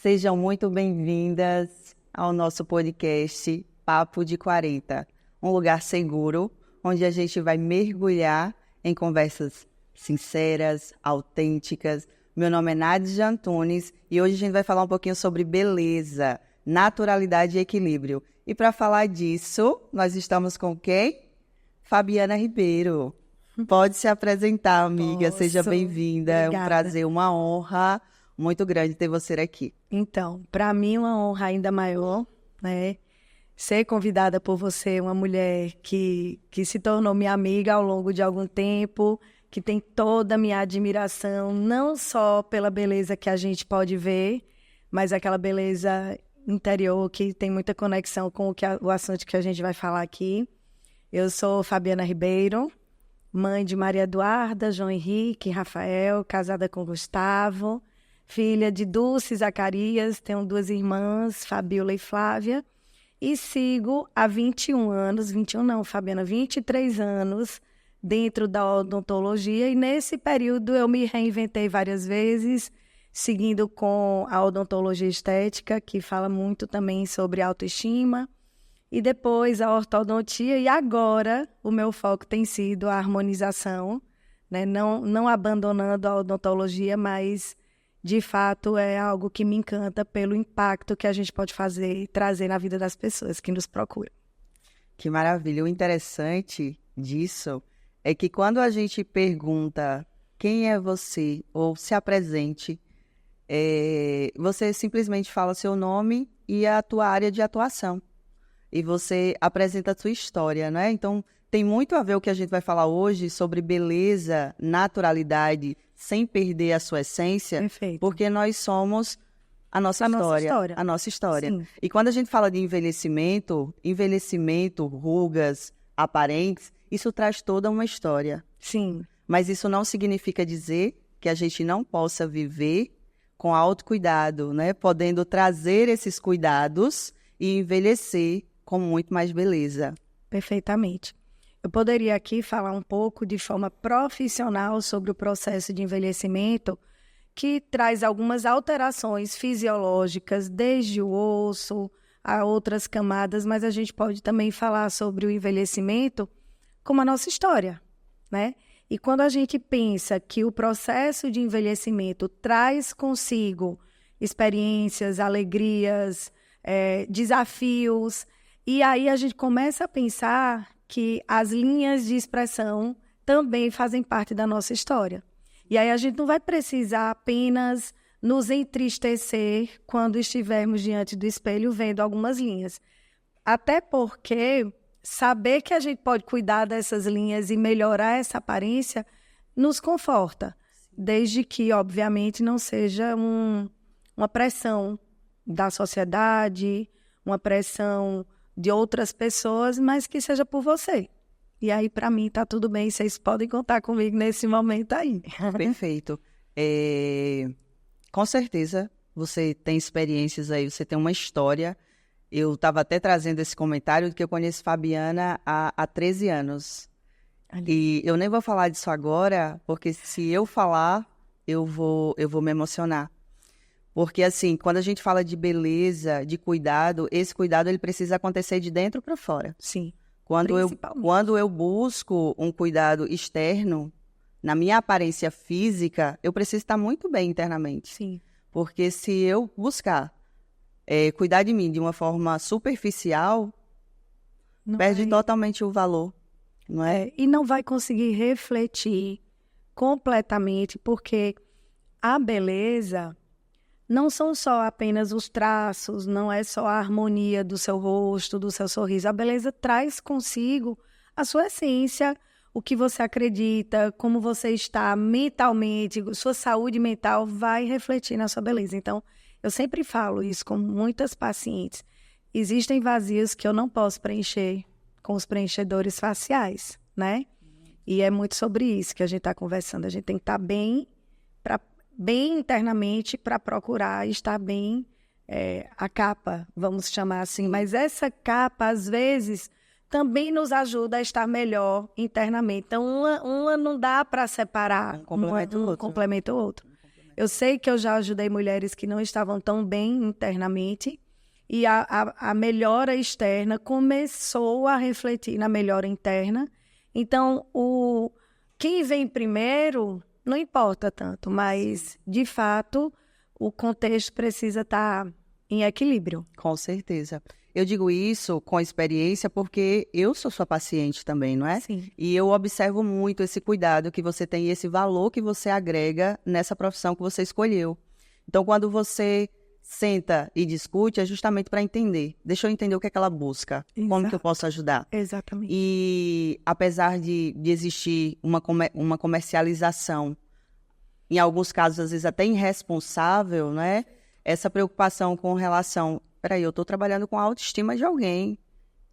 Sejam muito bem-vindas ao nosso podcast Papo de 40, um lugar seguro onde a gente vai mergulhar em conversas sinceras, autênticas. Meu nome é Nádia Antunes e hoje a gente vai falar um pouquinho sobre beleza, naturalidade e equilíbrio. E para falar disso, nós estamos com quem? Fabiana Ribeiro. Pode se apresentar, amiga. Posso. Seja bem-vinda. É um Obrigada. prazer, uma honra muito grande ter você aqui. Então, para mim, uma honra ainda maior, né? Ser convidada por você, uma mulher que se tornou minha amiga ao longo de algum tempo, que tem toda a minha admiração, não só pela beleza que a gente pode ver, mas aquela beleza interior que tem muita conexão com o assunto que a gente vai falar aqui. Eu sou Fabiana Ribeiro, mãe de Maria Eduarda, João Henrique, Rafael, casada com Gustavo, filha de Dulce e Zacarias, tenho 2 irmãs, Fabiola e Flávia, e sigo há 21 anos, 21 não, Fabiana, 23 anos dentro da odontologia, e nesse período eu me reinventei várias vezes, seguindo com a odontologia estética, que fala muito também sobre autoestima, e depois a ortodontia, e agora o meu foco tem sido a harmonização, né? Não abandonando a odontologia, mas de fato é algo que me encanta pelo impacto que a gente pode fazer e trazer na vida das pessoas que nos procuram. Que maravilha. O interessante disso é que quando a gente pergunta quem é você ou se apresente, você simplesmente fala seu nome e a tua área de atuação. E você apresenta a sua história, né? Então, tem muito a ver o que a gente vai falar hoje sobre beleza, naturalidade, sem perder a sua essência. Perfeito. Porque nós somos a nossa história. A nossa história. Sim. E quando a gente fala de envelhecimento, rugas, aparentes, isso traz toda uma história. Sim. Mas isso não significa dizer que a gente não possa viver com autocuidado, né? Podendo trazer esses cuidados e envelhecer com muito mais beleza. Perfeitamente. Eu poderia aqui falar um pouco de forma profissional sobre o processo de envelhecimento, que traz algumas alterações fisiológicas, desde o osso a outras camadas, mas a gente pode também falar sobre o envelhecimento como a nossa história, né? E quando a gente pensa que o processo de envelhecimento traz consigo experiências, alegrias, desafios, e aí a gente começa a pensar que as linhas de expressão também fazem parte da nossa história. E aí a gente não vai precisar apenas nos entristecer quando estivermos diante do espelho vendo algumas linhas. Até porque saber que a gente pode cuidar dessas linhas e melhorar essa aparência nos conforta, desde que, obviamente, não seja uma pressão da sociedade, uma pressão de outras pessoas, mas que seja por você. E aí, para mim, tá tudo bem. Vocês podem contar comigo nesse momento aí. Perfeito. Com certeza, você tem experiências aí, você tem uma história. Eu estava até trazendo esse comentário de que eu conheço Fabiana há 13 anos. E eu nem vou falar disso agora, porque se eu falar, eu vou me emocionar. Porque, assim, quando a gente fala de beleza, de cuidado, esse cuidado ele precisa acontecer de dentro para fora. Sim. Quando eu busco um cuidado externo, na minha aparência física, eu preciso estar muito bem internamente. Sim. Porque se eu buscar cuidar de mim de uma forma superficial, perde totalmente o valor, não é? E não vai conseguir refletir completamente, porque a beleza não são só apenas os traços, não é só a harmonia do seu rosto, do seu sorriso. A beleza traz consigo a sua essência, o que você acredita, como você está mentalmente, sua saúde mental vai refletir na sua beleza. Então, eu sempre falo isso com muitas pacientes. Existem vazios que eu não posso preencher com os preenchedores faciais, né? E é muito sobre isso que a gente está conversando. A gente tem que estar bem internamente para procurar estar bem a capa, vamos chamar assim. Mas essa capa, às vezes, também nos ajuda a estar melhor internamente. Então, uma não dá para separar. Um complementa o outro. Complementa o outro. Eu sei que eu já ajudei mulheres que não estavam tão bem internamente e a melhora externa começou a refletir na melhora interna. Então, quem vem primeiro não importa tanto, mas, de fato, o contexto precisa estar em equilíbrio. Com certeza. Eu digo isso com experiência porque eu sou sua paciente também, não é? Sim. E eu observo muito esse cuidado que você tem e esse valor que você agrega nessa profissão que você escolheu. Então, quando você senta e discute, é justamente para entender. Deixa eu entender o que é que ela busca, como que eu posso ajudar. Exatamente. E apesar de existir uma comercialização, em alguns casos, às vezes até irresponsável, né? Essa preocupação com relação, peraí, eu estou trabalhando com a autoestima de alguém,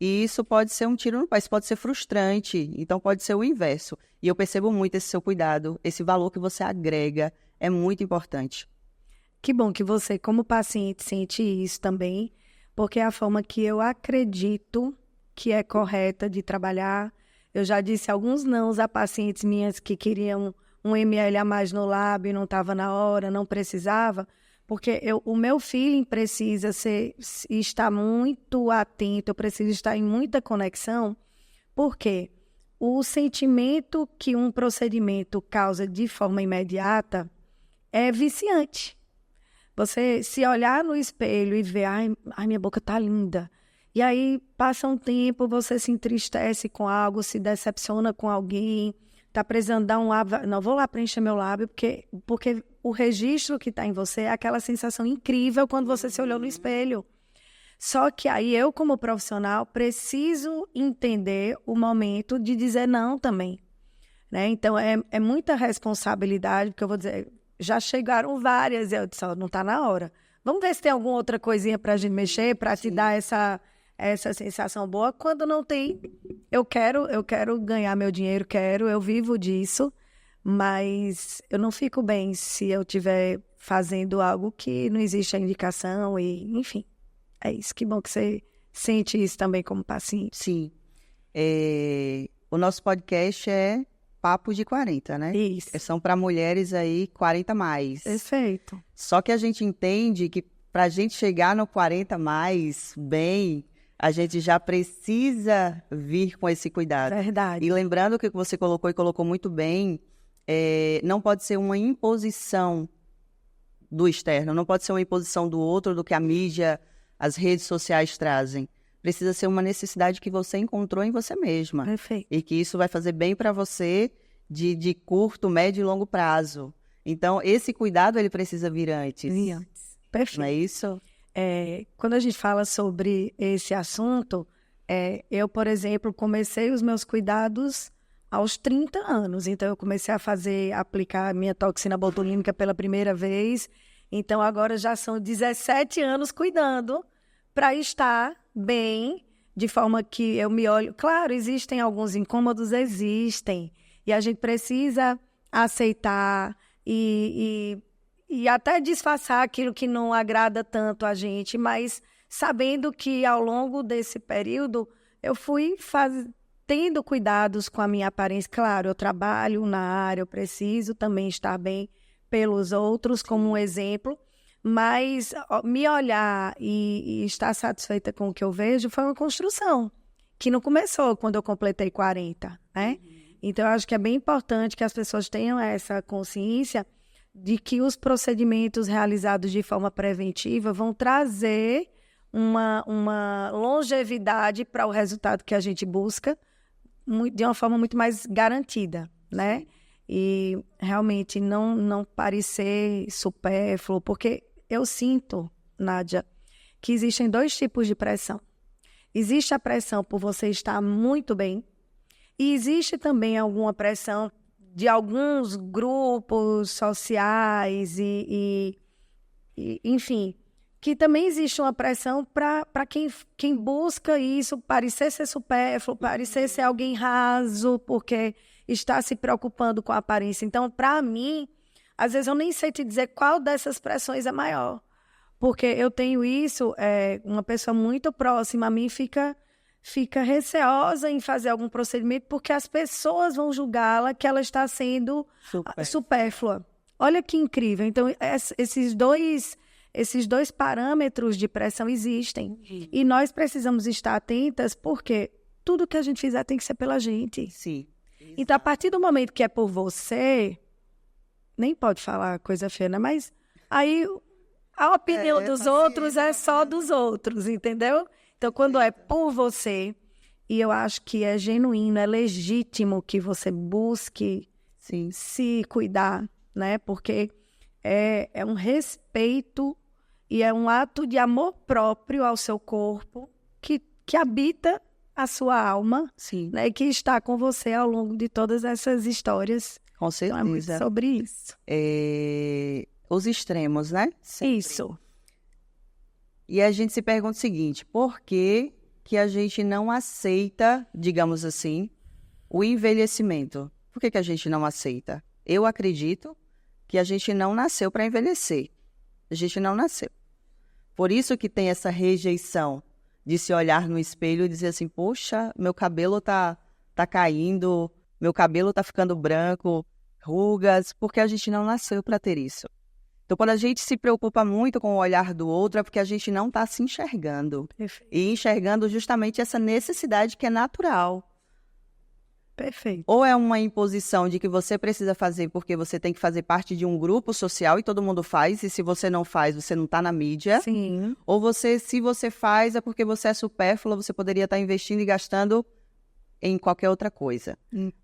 e isso pode ser um tiro no pé, isso pode ser frustrante, então pode ser o inverso. E eu percebo muito esse seu cuidado, esse valor que você agrega, é muito importante. Que bom que você, como paciente, sente isso também, porque é a forma que eu acredito que é correta de trabalhar. Eu já disse alguns nãos a pacientes minhas que queriam um ml a mais no lábio, não estava na hora, não precisava, porque o meu feeling precisa estar muito atento, eu preciso estar em muita conexão, porque o sentimento que um procedimento causa de forma imediata é viciante. Você se olhar no espelho e ver, ai, minha boca tá linda. E aí passa um tempo, você se entristece com algo, se decepciona com alguém, tá precisando dar um lábio, não, vou lá preencher meu lábio, porque o registro que está em você é aquela sensação incrível quando você se olhou no espelho. Só que aí eu, como profissional, preciso entender o momento de dizer não também, né? Então, é muita responsabilidade, porque eu vou dizer, já chegaram várias, e eu disse, não está na hora. Vamos ver se tem alguma outra coisinha para a gente mexer, para te dar essa sensação boa. Quando não tem, eu quero ganhar meu dinheiro, eu vivo disso, mas eu não fico bem se eu estiver fazendo algo que não existe a indicação, e enfim, é isso. Que bom que você sente isso também como paciente. Sim. O nosso podcast é Papo de 40, né? Isso. São para mulheres aí 40 mais. Perfeito. Só que a gente entende que para a gente chegar no 40 mais bem, a gente já precisa vir com esse cuidado. Verdade. E lembrando que você colocou e colocou muito bem, não pode ser uma imposição do externo, não pode ser uma imposição do outro, do que a mídia, as redes sociais trazem. Precisa ser uma necessidade que você encontrou em você mesma. Perfeito. E que isso vai fazer bem para você de curto, médio e longo prazo. Então, esse cuidado, ele precisa vir antes. Vir antes. Perfeito. Não é isso? Quando a gente fala sobre esse assunto, eu, por exemplo, comecei os meus cuidados aos 30 anos. Então, eu comecei a aplicar a minha toxina botulínica pela primeira vez. Então, agora já são 17 anos cuidando para estar bem, de forma que eu me olho. Claro, existem alguns incômodos, existem, e a gente precisa aceitar e até disfarçar aquilo que não agrada tanto a gente, mas sabendo que ao longo desse período eu fui tendo cuidados com a minha aparência. Claro, eu trabalho na área, eu preciso também estar bem pelos outros, como um exemplo. Mas me olhar e estar satisfeita com o que eu vejo foi uma construção, que não começou quando eu completei 40, né? Então, eu acho que é bem importante que as pessoas tenham essa consciência de que os procedimentos realizados de forma preventiva vão trazer uma longevidade para o resultado que a gente busca de uma forma muito mais garantida, né? E realmente não parecer supérfluo, porque eu sinto, Nádia, que existem 2 tipos de pressão. Existe a pressão por você estar muito bem e existe também alguma pressão de alguns grupos sociais enfim, que também existe uma pressão para quem busca isso, parecer ser supérfluo, parecer ser alguém raso, porque está se preocupando com a aparência. Então, para mim, às vezes eu nem sei te dizer qual dessas pressões é maior. Porque eu tenho isso, uma pessoa muito próxima a mim fica receosa em fazer algum procedimento porque as pessoas vão julgá-la que ela está sendo supérflua. Olha que incrível. Então, esses dois parâmetros de pressão existem. E nós precisamos estar atentas, porque tudo que a gente fizer tem que ser pela gente. Sim. Então, a partir do momento que é por você, nem pode falar coisa feia, né? Mas aí a opinião dos outros é só dos outros, entendeu? Então, quando é por você, e eu acho que é genuíno, é legítimo que você busque se cuidar, né? Porque é um respeito e é um ato de amor próprio ao seu corpo que habita a sua alma, né? E que está com você ao longo de todas essas histórias. Com certeza. Então, é muito sobre isso. Os extremos, né? Sempre. Isso. E a gente se pergunta o seguinte, por que a gente não aceita, digamos assim, o envelhecimento? Por que a gente não aceita? Eu acredito que a gente não nasceu para envelhecer. A gente não nasceu. Por isso que tem essa rejeição de se olhar no espelho e dizer assim, poxa, meu cabelo tá caindo, meu cabelo tá ficando branco, rugas, porque a gente não nasceu para ter isso. Então, quando a gente se preocupa muito com o olhar do outro, é porque a gente não está se enxergando. Perfeito. E enxergando justamente essa necessidade que é natural. Perfeito. Ou é uma imposição de que você precisa fazer porque você tem que fazer parte de um grupo social e todo mundo faz, e se você não faz, você não está na mídia. Sim. Ou se você faz, é porque você é supérfluo, você poderia estar investindo e gastando em qualquer outra coisa.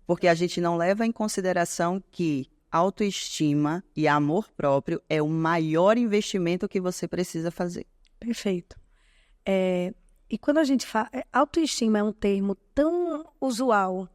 Porque a gente não leva em consideração que autoestima e amor próprio é o maior investimento que você precisa fazer. Perfeito. E quando a gente fala... Autoestima é um termo tão usual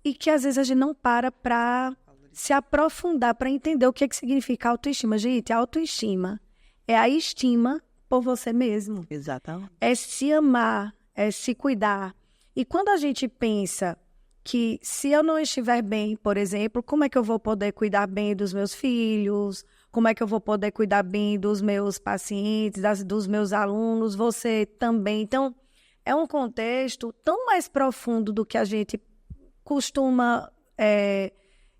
e que às vezes a gente não para se aprofundar, para entender o que significa autoestima. Gente, a autoestima é a estima por você mesmo. Exatamente. É se amar, é se cuidar. E quando a gente pensa que se eu não estiver bem, por exemplo, como é que eu vou poder cuidar bem dos meus filhos? Como é que eu vou poder cuidar bem dos meus pacientes, dos meus alunos? Você também. Então, é um contexto tão mais profundo do que a gente costuma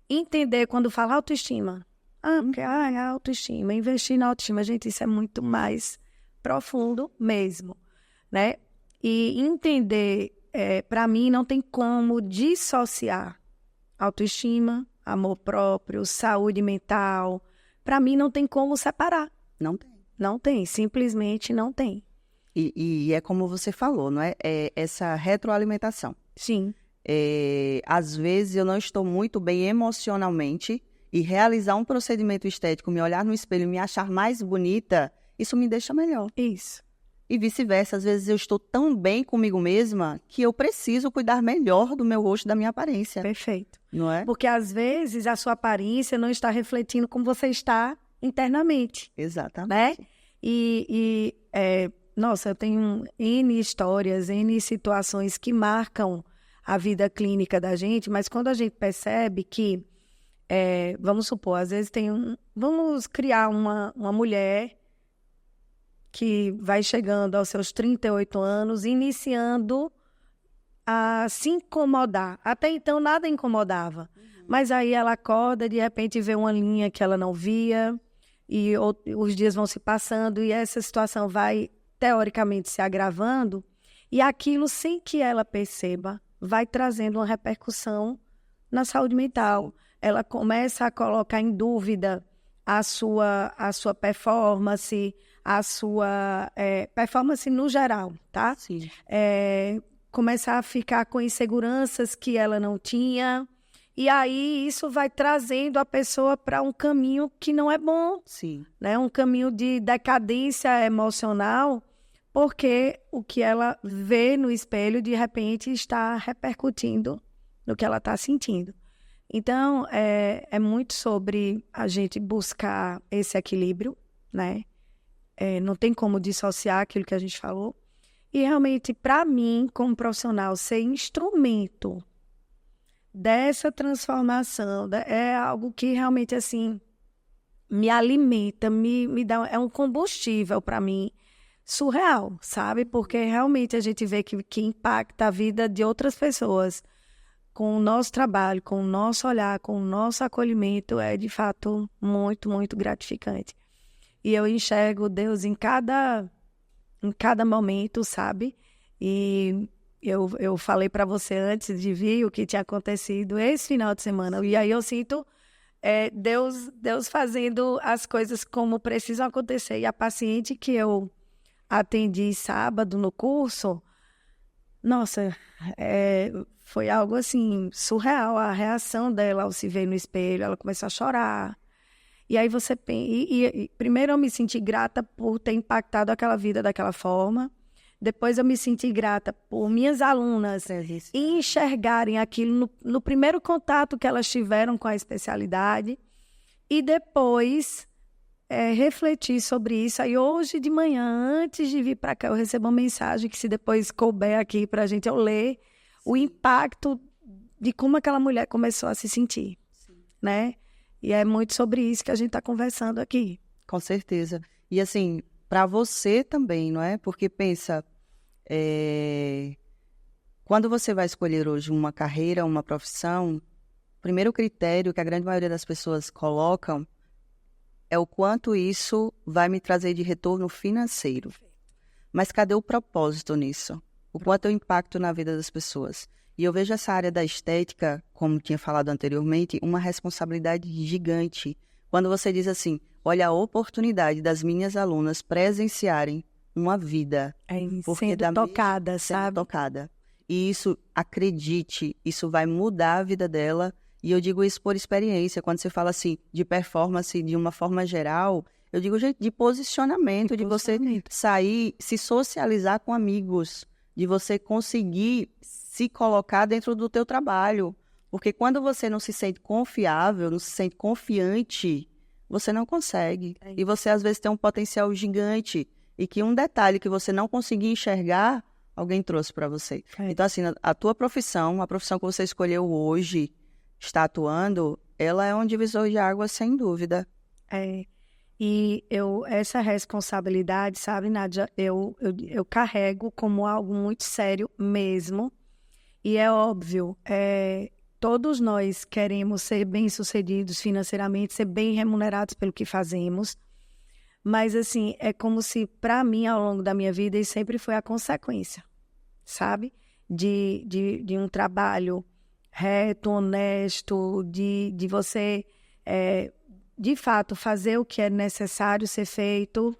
entender quando fala autoestima. Porque a autoestima, investir na autoestima, gente, isso é muito mais profundo mesmo, né? E entender, para mim, não tem como dissociar autoestima, amor próprio, saúde mental. Para mim, não tem como separar. Não tem. Não tem, simplesmente não tem. E é como você falou, não é? É essa retroalimentação. Sim. Às vezes eu não estou muito bem emocionalmente e realizar um procedimento estético, me olhar no espelho e me achar mais bonita, isso me deixa melhor. Isso. E vice-versa, às vezes eu estou tão bem comigo mesma que eu preciso cuidar melhor do meu rosto, da minha aparência. Perfeito. Não é? Porque às vezes a sua aparência não está refletindo como você está internamente. Exatamente. Né? Nossa, eu tenho N histórias, N situações que marcam a vida clínica da gente, mas quando a gente percebe que, vamos supor, às vezes vamos criar uma mulher que vai chegando aos seus 38 anos, iniciando a se incomodar. Até então nada incomodava, mas aí ela acorda, de repente vê uma linha que ela não via, e os dias vão se passando, e essa situação vai, teoricamente, se agravando, e aquilo, sem que ela perceba, vai trazendo uma repercussão na saúde mental. Ela começa a colocar em dúvida a sua performance, a sua performance no geral, tá? Sim. Começa a ficar com inseguranças que ela não tinha, e aí isso vai trazendo a pessoa para um caminho que não é bom. Sim. Né? Um caminho de decadência emocional, porque o que ela vê no espelho, de repente, está repercutindo no que ela está sentindo. Então, é muito sobre a gente buscar esse equilíbrio, né? Não tem como dissociar aquilo que a gente falou. E, realmente, para mim, como profissional, ser instrumento dessa transformação é algo que realmente, assim, me alimenta, me dá, é um combustível para mim surreal, sabe? Porque realmente a gente vê que impacta a vida de outras pessoas com o nosso trabalho, com o nosso olhar, com o nosso acolhimento, é de fato muito, muito gratificante. E eu enxergo Deus em cada momento, sabe? E eu falei para você antes de vir o que tinha acontecido esse final de semana. E aí eu sinto Deus fazendo as coisas como precisam acontecer. E a paciente que eu atendi sábado no curso, nossa, foi algo assim, surreal. A reação dela ao se ver no espelho, ela começou a chorar. E aí você pensa... primeiro eu me senti grata por ter impactado aquela vida daquela forma. Depois eu me senti grata por minhas alunas enxergarem aquilo no primeiro contato que elas tiveram com a especialidade. E depois refletir sobre isso. Aí hoje de manhã, antes de vir para cá, eu recebo uma mensagem que, se depois couber aqui para a gente, eu ler o impacto de como aquela mulher começou a se sentir, né? E é muito sobre isso que a gente está conversando aqui. Com certeza. E assim, para você também, não é? Porque pensa, quando você vai escolher hoje uma carreira, uma profissão, o primeiro critério que a grande maioria das pessoas colocam é o quanto isso vai me trazer de retorno financeiro. Mas cadê o propósito nisso? O quanto eu impacto na vida das pessoas? E eu vejo essa área da estética, como tinha falado anteriormente, uma responsabilidade gigante. Quando você diz assim, olha a oportunidade das minhas alunas presenciarem uma vida. Sendo tocada, sabe? Sendo tocada. E isso, acredite, isso vai mudar a vida dela. E eu digo isso por experiência. Quando você fala assim, de performance de uma forma geral, eu digo, gente, de posicionamento, de você sair, se socializar com amigos, de você conseguir se colocar dentro do teu trabalho. Porque quando você não se sente confiável, não se sente confiante, você não consegue. E você, às vezes, tem um potencial gigante e que um detalhe que você não conseguia enxergar, alguém trouxe para você. Então, assim, a tua profissão, a profissão que você escolheu hoje, está atuando, ela é um divisor de águas, sem dúvida. E essa responsabilidade, sabe, Nádia, eu carrego como algo muito sério mesmo. E é óbvio, todos nós queremos ser bem-sucedidos financeiramente, ser bem remunerados pelo que fazemos. Mas, assim, é como se, para mim, ao longo da minha vida, isso sempre foi a consequência, sabe? De um trabalho reto, honesto, de você, de fato, fazer o que é necessário ser feito,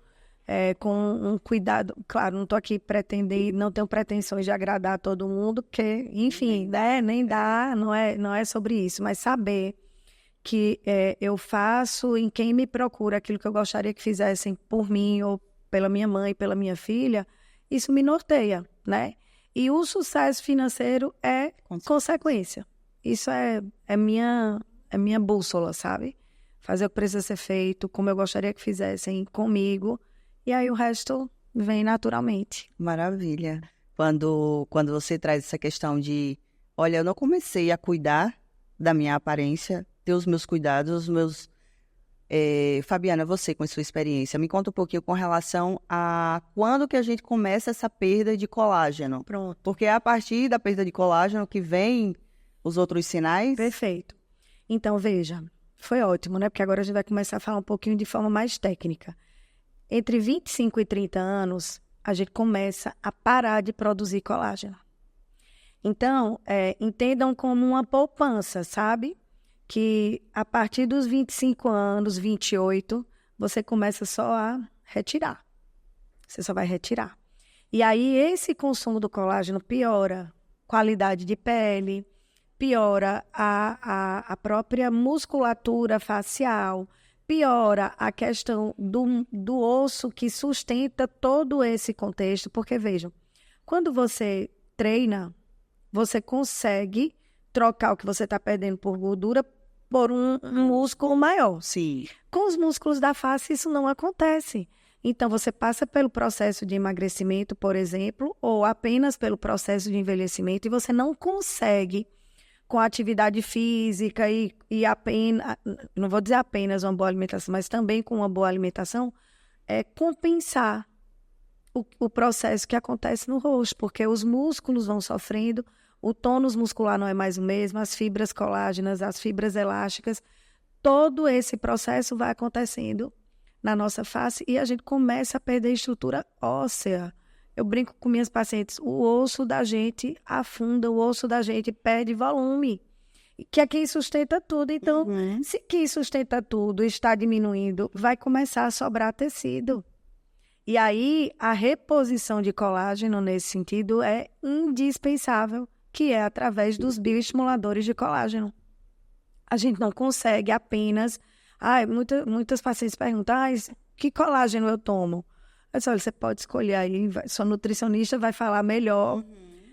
com um cuidado. Claro, não estou aqui pretendendo, não tenho pretensões de agradar a todo mundo, porque, enfim, né, nem dá, não é sobre isso, mas saber que eu faço em quem me procura aquilo que eu gostaria que fizessem por mim, ou pela minha mãe, pela minha filha, isso me norteia, né? E o sucesso financeiro é consequência. Isso é minha bússola, sabe? Fazer o que precisa ser feito, como eu gostaria que fizessem comigo. E aí o resto vem naturalmente. Maravilha. Quando você traz essa questão de, olha, eu não comecei a cuidar da minha aparência, ter os meus cuidados, os meus... Fabiana, você com a sua experiência, me conta um pouquinho com relação a quando que a gente começa essa perda de colágeno. Pronto. Porque é a partir da perda de colágeno que vem os outros sinais. Perfeito. Então, veja, foi ótimo, né? Porque agora a gente vai começar a falar um pouquinho de forma mais técnica. Entre 25 e 30 anos, a gente começa a parar de produzir colágeno. Então, entendam como uma poupança, sabe? Que a partir dos 25 anos, 28, você começa só a retirar. Você só vai retirar. E aí, esse consumo do colágeno piora qualidade de pele, piora a própria musculatura facial, piora a questão do osso que sustenta todo esse contexto. Porque, vejam, quando você treina, você consegue trocar o que você está perdendo por gordura por um músculo maior. Sim. Com os músculos da face, isso não acontece. Então, você passa pelo processo de emagrecimento, por exemplo, ou apenas pelo processo de envelhecimento, e você não consegue, com a atividade física e apenas, não vou dizer apenas uma boa alimentação, mas também com uma boa alimentação, compensar o processo que acontece no rosto, porque os músculos vão sofrendo, o tônus muscular não é mais o mesmo, as fibras colágenas, as fibras elásticas, todo esse processo vai acontecendo na nossa face e a gente começa a perder estrutura óssea. Eu brinco com minhas pacientes, o osso da gente afunda, o osso da gente perde volume, que é quem sustenta tudo. Então, se quem sustenta tudo está diminuindo, vai começar a sobrar tecido. E aí, a reposição de colágeno, nesse sentido, é indispensável, que é através dos bioestimuladores de colágeno. A gente não consegue apenas... muitas pacientes perguntam, que colágeno eu tomo? Eu disse, olha, você pode escolher aí, sua nutricionista vai falar melhor,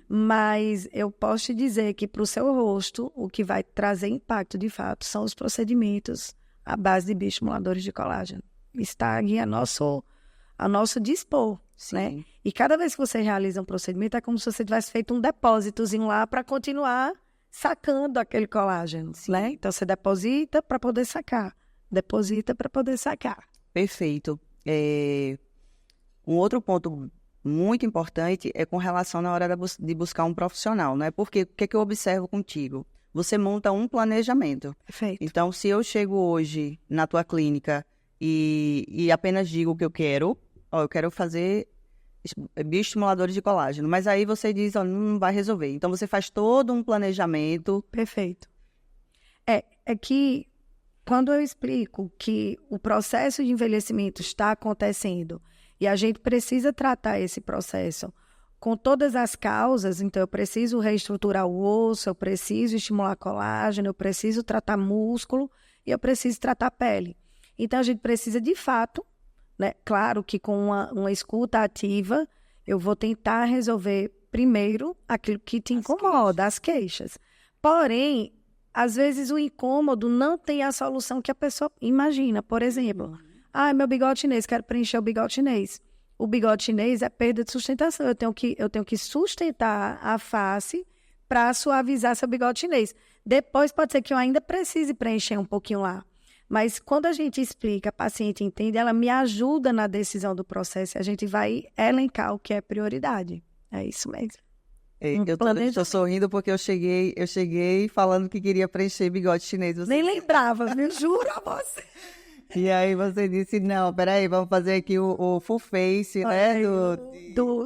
mas eu posso te dizer que para o seu rosto, o que vai trazer impacto, de fato, são os procedimentos à base de bioestimuladores de colágeno. Está aqui a nosso dispor, né? E cada vez que você realiza um procedimento, é como se você tivesse feito um depósitozinho lá para continuar sacando aquele colágeno, né? Então, você deposita para poder sacar. Deposita para poder sacar. Perfeito. Um outro ponto muito importante é com relação na hora de buscar um profissional, né? Porque o que é que eu observo contigo? Você monta um planejamento. Perfeito. Então, se eu chego hoje na tua clínica e apenas digo o que eu quero fazer bioestimuladores de colágeno, mas aí você diz, não vai resolver. Então, você faz todo um planejamento. Perfeito. É que quando eu explico que o processo de envelhecimento está acontecendo e a gente precisa tratar esse processo com todas as causas, então eu preciso reestruturar o osso, eu preciso estimular colágeno, eu preciso tratar músculo e eu preciso tratar pele. Então, a gente precisa, de fato, né? Claro que com uma escuta ativa, eu vou tentar resolver primeiro aquilo que te incomoda, as queixas. Porém, às vezes o incômodo não tem a solução que a pessoa imagina. Por exemplo, meu bigode chinês, quero preencher o bigode chinês. O bigode chinês é perda de sustentação. Eu tenho que sustentar a face para suavizar seu bigode chinês. Depois pode ser que eu ainda precise preencher um pouquinho lá. Mas quando a gente explica, a paciente entende, ela me ajuda na decisão do processo e a gente vai elencar o que é prioridade. É isso mesmo. Eu estou sorrindo porque eu cheguei falando que queria preencher bigode chinês. Você... Nem lembrava, viu? Juro a você. E aí você disse, não, peraí, vamos fazer aqui o full face, né?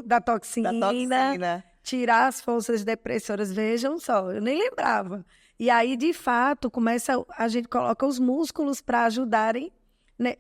Da toxina. Tirar as forças depressoras, vejam só, eu nem lembrava. E aí, de fato, a gente coloca os músculos para ajudarem, né?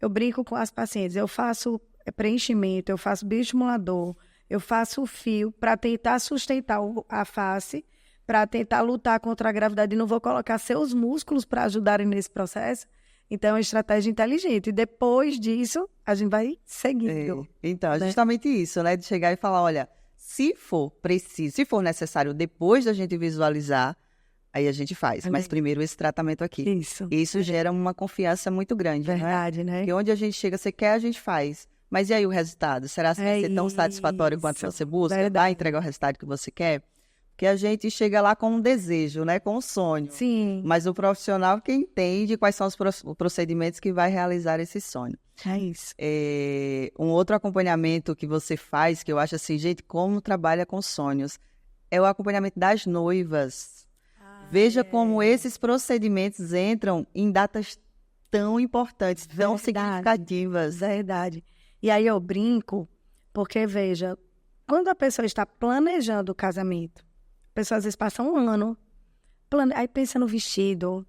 Eu brinco com as pacientes, eu faço preenchimento, eu faço bioestimulador, eu faço o fio para tentar sustentar a face, para tentar lutar contra a gravidade, e não vou colocar seus músculos para ajudarem nesse processo. Então, é uma estratégia inteligente. E depois disso, a gente vai seguindo. Então, é justamente isso, né? De chegar e falar, olha, se for preciso, se for necessário, depois da gente visualizar, aí a gente faz. Mas primeiro esse tratamento aqui. Isso gera uma confiança muito grande. Verdade, né? Porque onde a gente chega, você quer, a gente faz. Mas e aí o resultado? Será que vai ser tão satisfatório quanto você busca? Vai entregar o resultado que você quer? Porque a gente chega lá com um desejo, né? Com um sonho. Sim. Mas o profissional que entende quais são os procedimentos que vai realizar esse sonho. É isso. Um outro acompanhamento que você faz, que eu acho assim, gente, como trabalha com sonhos, é o acompanhamento das noivas. Veja como esses procedimentos entram em datas tão importantes, tão significativas. Verdade. E aí eu brinco, porque, veja, quando a pessoa está planejando o casamento, a pessoa às vezes passa um ano, aí pensa no vestido,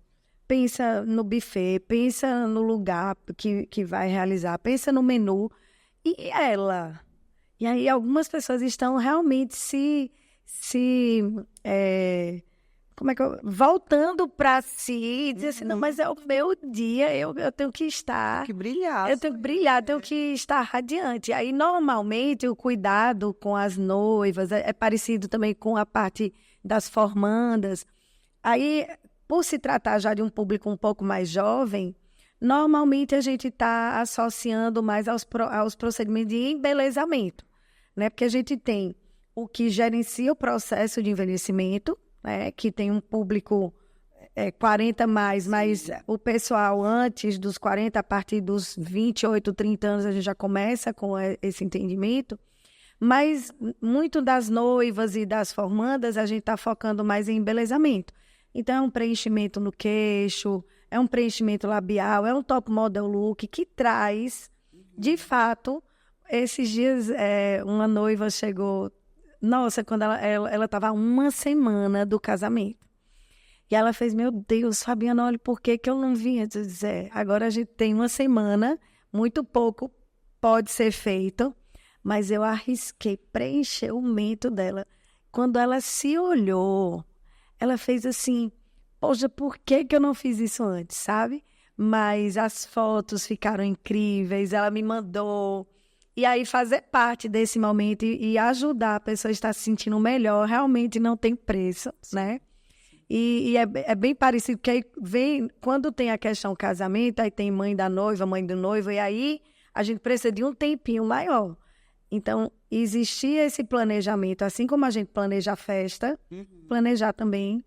pensa no buffet, pensa no lugar que vai realizar, pensa no menu, e ela? E aí algumas pessoas estão realmente voltando para si, dizer assim, não, mas é o meu dia, eu tenho que estar... Tem que brilhar. Eu tenho que brilhar, tenho que estar radiante. Aí, normalmente, o cuidado com as noivas é parecido também com a parte das formandas. Aí, por se tratar já de um público um pouco mais jovem, normalmente a gente está associando mais aos procedimentos de embelezamento, né? Porque a gente tem o que gerencia o processo de envelhecimento, né, que tem um público 40 mais, mas o pessoal antes dos 40, a partir dos 28, 30 anos, a gente já começa com esse entendimento. Mas muito das noivas e das formandas, a gente está focando mais em embelezamento. Então, é um preenchimento no queixo, é um preenchimento labial, é um top model look que traz, de fato, esses dias, uma noiva chegou... Nossa, quando ela estava 1 semana do casamento. E ela fez, meu Deus, Fabiana, olha, por que eu não vinha? Eu disse, agora a gente tem 1 semana, muito pouco pode ser feito, mas eu arrisquei preencher o mento dela. Quando ela se olhou, ela fez assim, poxa, por que eu não fiz isso antes, sabe? Mas as fotos ficaram incríveis, ela me mandou. E aí fazer parte desse momento e ajudar a pessoa a estar se sentindo melhor, realmente não tem preço, né? E é bem parecido, porque aí vem, quando tem a questão casamento, aí tem mãe da noiva, mãe do noivo, e aí a gente precisa de um tempinho maior. Então, existia esse planejamento, assim como a gente planeja a festa, planejar também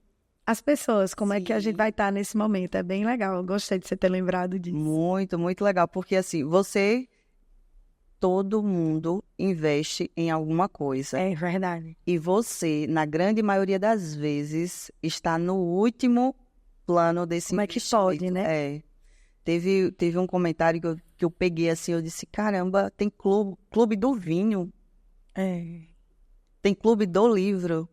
as pessoas, como é que a gente vai estar nesse momento. É bem legal, eu gostei de você ter lembrado disso. Muito, muito legal, porque assim, todo mundo investe em alguma coisa. É verdade. E você, na grande maioria das vezes, está no último plano desse Como é que pode, né? É. Teve um comentário que eu peguei assim, eu disse, caramba, tem clube do vinho, tem clube do livro,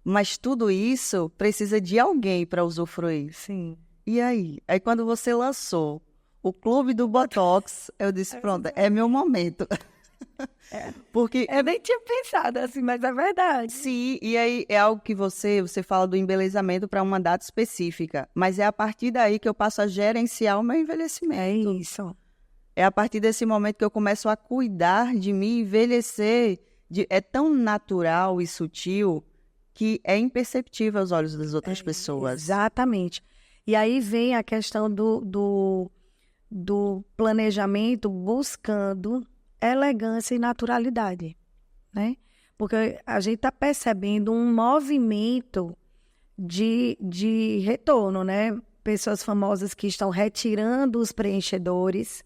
mas tudo isso precisa de alguém para usufruir. Sim. E aí? Aí quando você lançou o Clube do Botox, eu disse, pronto, é meu momento. Porque Eu nem tinha pensado assim, mas é verdade. sim, e aí é algo que você fala do embelezamento para uma data específica, mas é a partir daí que eu passo a gerenciar o meu envelhecimento. É isso. É a partir desse momento que eu começo a cuidar de mim, envelhecer. É tão natural e sutil que é imperceptível aos olhos das outras pessoas. Exatamente. E aí vem a questão do planejamento buscando elegância e naturalidade, né? Porque a gente está percebendo um movimento de retorno, né? Pessoas famosas que estão retirando os preenchedores,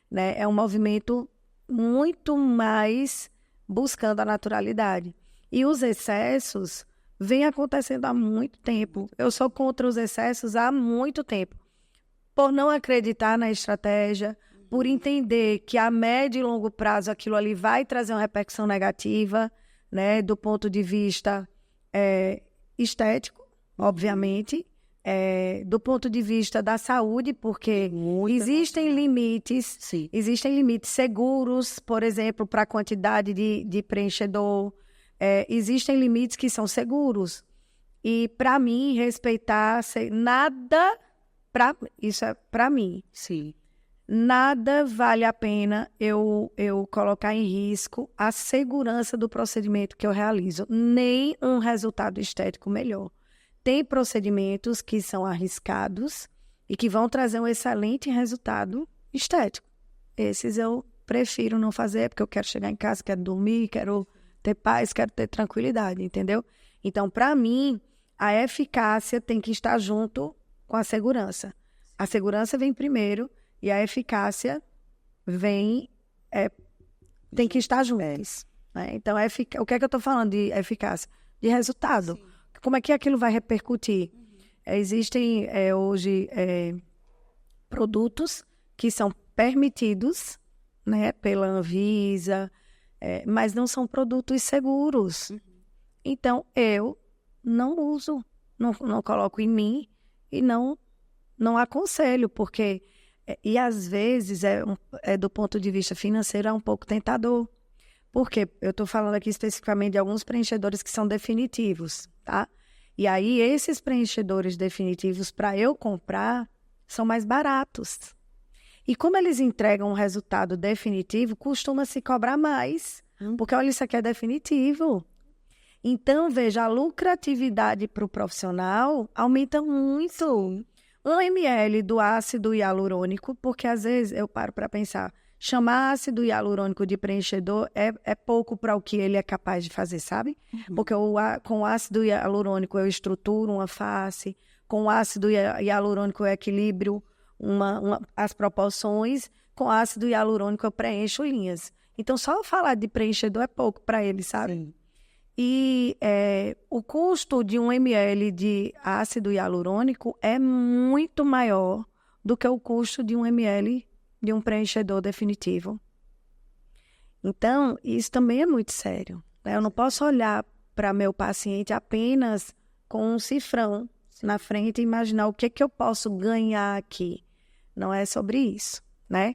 né? É um movimento muito mais buscando a naturalidade. E os excessos vêm acontecendo há muito tempo. Eu sou contra os excessos há muito tempo. Por não acreditar na estratégia, por entender que a médio e longo prazo aquilo ali vai trazer uma repercussão negativa, né, do ponto de vista estético, obviamente, do ponto de vista da saúde, porque existem limites seguros, por exemplo, para a quantidade de preenchedor, existem limites que são seguros. E, para mim, respeitar nada... Isso é para mim. Sim. Nada vale a pena eu colocar em risco a segurança do procedimento que eu realizo, nem um resultado estético melhor. Tem procedimentos que são arriscados e que vão trazer um excelente resultado estético. Esses eu prefiro não fazer, porque eu quero chegar em casa, quero dormir, quero ter paz, quero ter tranquilidade, entendeu? Então, para mim, a eficácia tem que estar junto com a segurança. A segurança vem primeiro e a eficácia tem que estar juntas. Né? Então, o que é que eu estou falando de eficácia? De resultado. Sim. Como é que aquilo vai repercutir? Existem hoje produtos que são permitidos, né, pela Anvisa, mas não são produtos seguros. Então, eu não uso, não coloco em mim, e não aconselho, porque... E às vezes, do ponto de vista financeiro, é um pouco tentador. Por quê? Eu estou falando aqui especificamente de alguns preenchedores que são definitivos, tá? E aí, esses preenchedores definitivos, para eu comprar, são mais baratos. E como eles entregam um resultado definitivo, costuma se cobrar mais. Porque, olha, isso aqui é definitivo. Então, veja, a lucratividade para o profissional aumenta muito. 1 ml do ácido hialurônico, porque às vezes eu paro para pensar, chamar ácido hialurônico de preenchedor é pouco para o que ele é capaz de fazer, sabe? Porque com o ácido hialurônico eu estruturo uma face, com o ácido hialurônico eu equilibro as proporções, com o ácido hialurônico eu preencho linhas. Então, só falar de preenchedor é pouco para ele, sabe? Sim. E o custo de 1 ml de ácido hialurônico é muito maior do que o custo de 1 ml de um preenchedor definitivo. Então, isso também é muito sério, né? Eu não posso olhar para meu paciente apenas com um cifrão na frente e imaginar o que eu posso ganhar aqui. Não é sobre isso, né?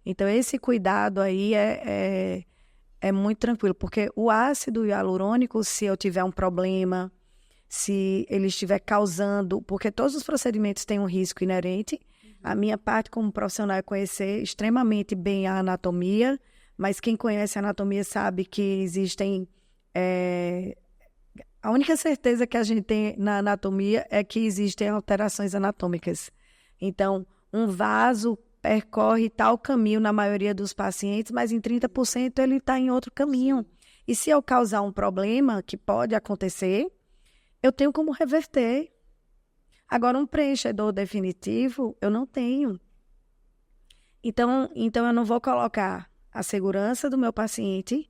Então, esse cuidado aí é muito tranquilo, porque o ácido hialurônico, se eu tiver um problema, se ele estiver causando, porque todos os procedimentos têm um risco inerente, a minha parte como profissional é conhecer extremamente bem a anatomia, mas quem conhece a anatomia sabe que existem... A única certeza que a gente tem na anatomia é que existem alterações anatômicas. Então, um vaso percorre tal caminho na maioria dos pacientes, mas em 30% ele está em outro caminho. E se eu causar um problema, que pode acontecer, eu tenho como reverter. Agora, um preenchedor definitivo, eu não tenho. Então eu não vou colocar a segurança do meu paciente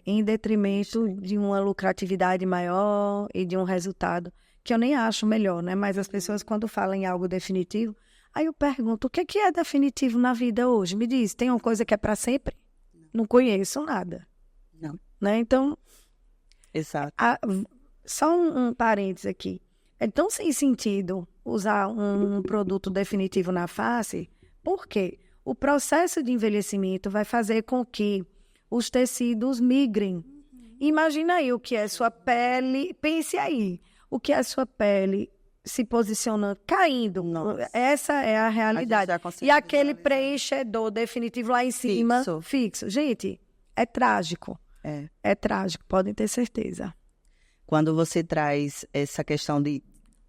em detrimento de uma lucratividade maior e de um resultado que eu nem acho melhor, né? Mas as pessoas, quando falam em algo definitivo, aí eu pergunto, o que é definitivo na vida hoje? Me diz, tem uma coisa que é para sempre? Não conheço nada. Não. Né? Então, Exato. Só um parênteses aqui. É tão sem sentido usar um produto definitivo na face, porque o processo de envelhecimento vai fazer com que os tecidos migrem. Imagina aí o que é sua pele, pense aí, o que é sua pele se posicionando, caindo. Nossa. Essa é a realidade. E aquele preenchedor definitivo lá em cima, fixo. Gente, é trágico. É trágico, podem ter certeza. Quando você traz essa questão de,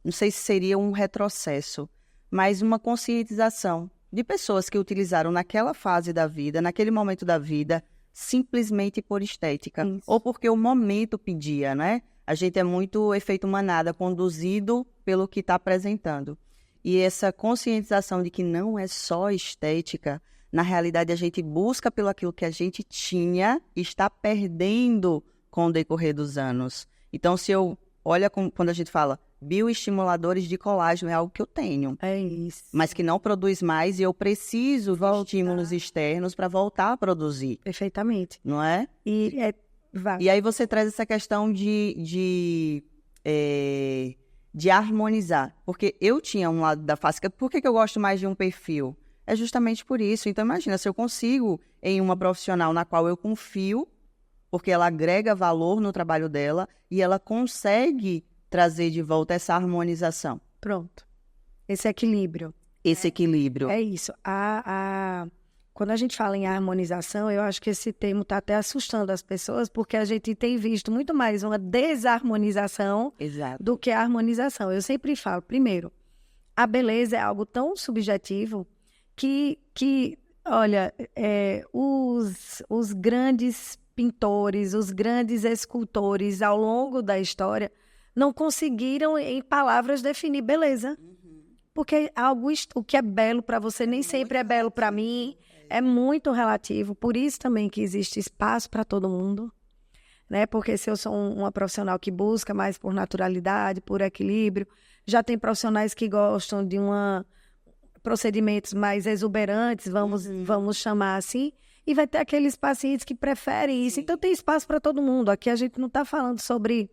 não sei se seria um retrocesso, mas uma conscientização de pessoas que utilizaram naquela fase da vida, naquele momento da vida, simplesmente por estética. Isso. Ou porque o momento pedia, né? A gente é muito efeito manada, conduzido pelo que está apresentando. E essa conscientização de que não é só estética, na realidade a gente busca pelo aquilo que a gente tinha e está perdendo com o decorrer dos anos. Então, se eu olha quando a gente fala bioestimuladores de colágeno, é algo que eu tenho. É isso. Mas que não produz mais e eu preciso de estímulos externos para voltar a produzir. Perfeitamente. Não é? E aí você traz essa questão de harmonizar. Porque eu tinha um lado da face. Por que eu gosto mais de um perfil? É justamente por isso. Então, imagina, se eu consigo em uma profissional na qual eu confio, porque ela agrega valor no trabalho dela e ela consegue trazer de volta essa harmonização. Pronto. Esse equilíbrio. Esse equilíbrio. É isso. Quando a gente fala em harmonização, eu acho que esse termo está até assustando as pessoas, porque a gente tem visto muito mais uma desarmonização do que a harmonização. Eu sempre falo, primeiro, a beleza é algo tão subjetivo que olha, os grandes pintores, os grandes escultores ao longo da história não conseguiram, em palavras, definir beleza. Porque o que é belo para você nem sempre é belo para mim, é muito relativo. Por isso também que existe espaço para todo mundo, né? Porque se eu sou uma profissional que busca mais por naturalidade, por equilíbrio, já tem profissionais que gostam de procedimentos mais exuberantes, vamos chamar assim, e vai ter aqueles pacientes que preferem isso. Então, tem espaço para todo mundo. Aqui a gente não está falando sobre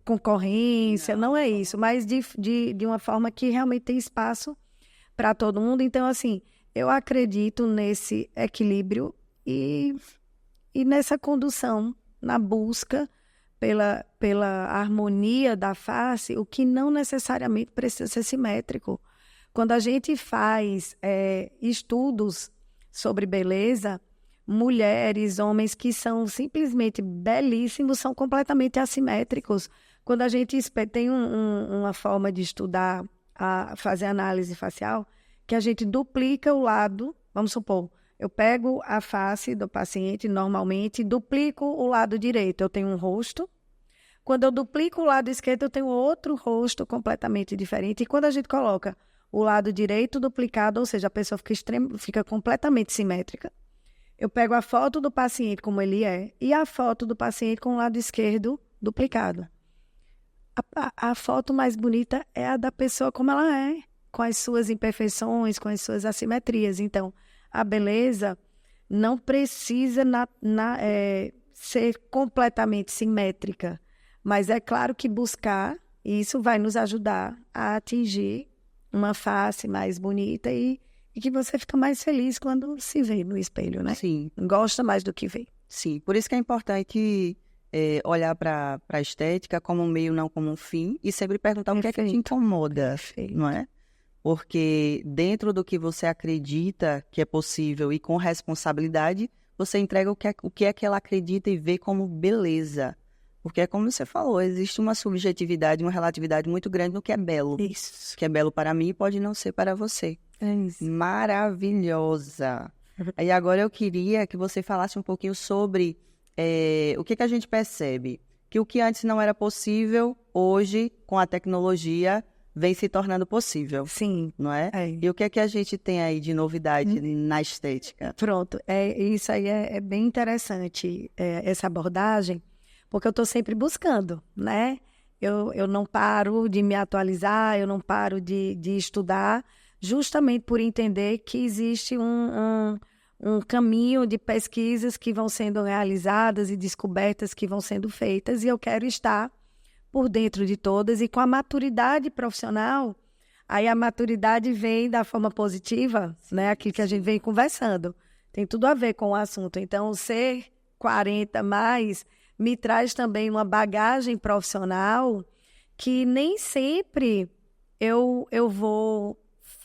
concorrência, não é isso, mas de uma forma que realmente tem espaço para todo mundo. Então, assim, eu acredito nesse equilíbrio e nessa condução, na busca pela harmonia da face, o que não necessariamente precisa ser simétrico. Quando a gente faz estudos sobre beleza, mulheres, homens que são simplesmente belíssimos são completamente assimétricos. Quando a gente tem uma forma de estudar, fazer análise facial, que a gente duplica o lado, vamos supor, eu pego a face do paciente normalmente, duplico o lado direito, eu tenho um rosto. Quando eu duplico o lado esquerdo, eu tenho outro rosto completamente diferente. E quando a gente coloca o lado direito duplicado, ou seja, a pessoa fica completamente simétrica. eu pego a foto do paciente como ele é e a foto do paciente com o lado esquerdo duplicado. A foto mais bonita é a da pessoa como ela é, com as suas imperfeições, com as suas assimetrias. Então, a beleza não precisa ser completamente simétrica, mas é claro que buscar, isso vai nos ajudar a atingir uma face mais bonita e que você fica mais feliz quando se vê no espelho, né? Sim. Gosta mais do que vê. Sim, por isso que é importante olhar para a estética como um meio, não como um fim, e sempre perguntar o que é que te incomoda, não é? Porque dentro do que você acredita que é possível e com responsabilidade, você entrega o que é que ela acredita e vê como beleza. Porque é como você falou, existe uma subjetividade, uma relatividade muito grande no que é belo. Isso. O que é belo para mim pode não ser para você. É isso. Maravilhosa. Aí agora eu queria que você falasse um pouquinho sobre o que a gente percebe. Que o que antes não era possível, hoje, com a tecnologia, vem se tornando possível. Sim. Não é? E o que é que a gente tem aí de novidade na estética? Pronto. Isso aí é bem interessante, essa abordagem, porque eu estou sempre buscando, né? Eu não paro de me atualizar, eu não paro de estudar, justamente por entender que existe um caminho de pesquisas que vão sendo realizadas e descobertas que vão sendo feitas, e eu quero estar por dentro de todas, e com a maturidade profissional, aí a maturidade vem da forma positiva, né? Aquilo que a gente vem conversando, tem tudo a ver com o assunto. Então, ser 40 mais me traz também uma bagagem profissional que nem sempre eu vou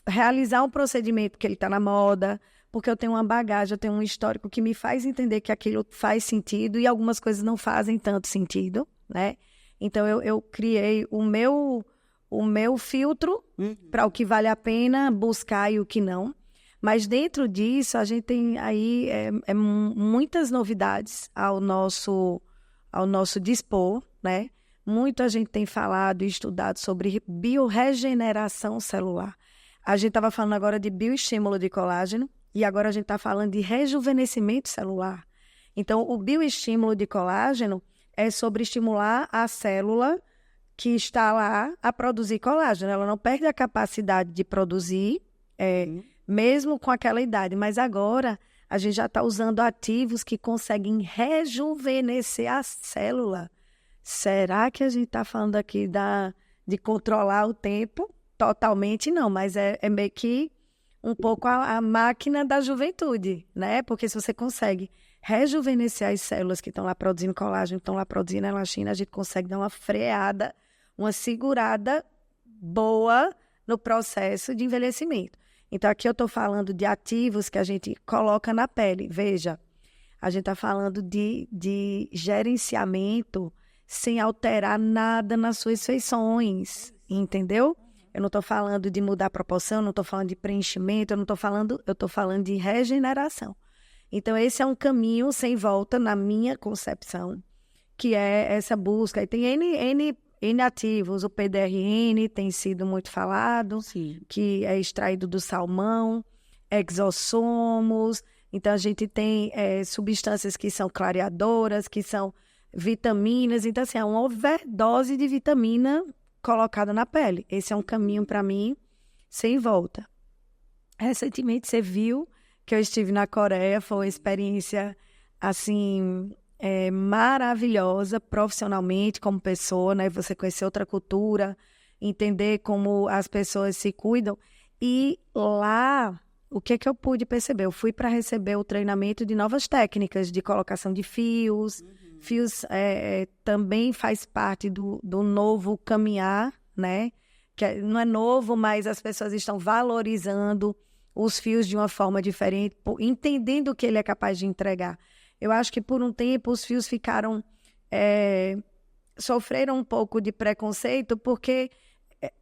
realizar um procedimento porque ele está na moda, porque eu tenho uma bagagem, eu tenho um histórico que me faz entender que aquilo faz sentido e algumas coisas não fazem tanto sentido, né? Então, eu criei o meu filtro para o que vale a pena buscar e o que não. Mas dentro disso, a gente tem aí muitas novidades ao nosso dispor, né? Muito a gente tem falado e estudado sobre biorregeneração celular. A gente estava falando agora de bioestímulo de colágeno e agora a gente está falando de rejuvenescimento celular. Então, o bioestímulo de colágeno é sobre estimular a célula que está lá a produzir colágeno. Ela não perde a capacidade de produzir, mesmo com aquela idade. Mas agora a gente já está usando ativos que conseguem rejuvenescer a célula. Será que a gente está falando aqui de controlar o tempo? Totalmente não, mas é meio que um pouco a máquina da juventude, né? Porque se você consegue rejuvenescer as células que estão lá produzindo colágeno, estão lá produzindo elastina, a gente consegue dar uma freada, uma segurada boa no processo de envelhecimento. Então, aqui eu estou falando de ativos que a gente coloca na pele. Veja, a gente está falando de gerenciamento sem alterar nada nas suas feições, entendeu? Eu não estou falando de mudar a proporção, não estou falando de preenchimento, eu estou falando de regeneração. Então, esse é um caminho sem volta na minha concepção, que é essa busca. E tem N ativos, o PDRN tem sido muito falado, sim, que é extraído do salmão, exossomos. Então, a gente tem substâncias que são clareadoras, que são vitaminas. Então, assim, é uma overdose de vitamina colocada na pele. Esse é um caminho, para mim, sem volta. Recentemente, você viu que eu estive na Coreia, foi uma experiência, assim, maravilhosa, profissionalmente, como pessoa, né? Você conhecer outra cultura, entender como as pessoas se cuidam. E lá, o que eu pude perceber? Eu fui para receber o treinamento de novas técnicas de colocação de fios. Fios também faz parte do novo caminhar, né? Que não é novo, mas as pessoas estão valorizando os fios de uma forma diferente, entendendo o que ele é capaz de entregar. Eu acho que por um tempo os fios ficaram, sofreram um pouco de preconceito, porque,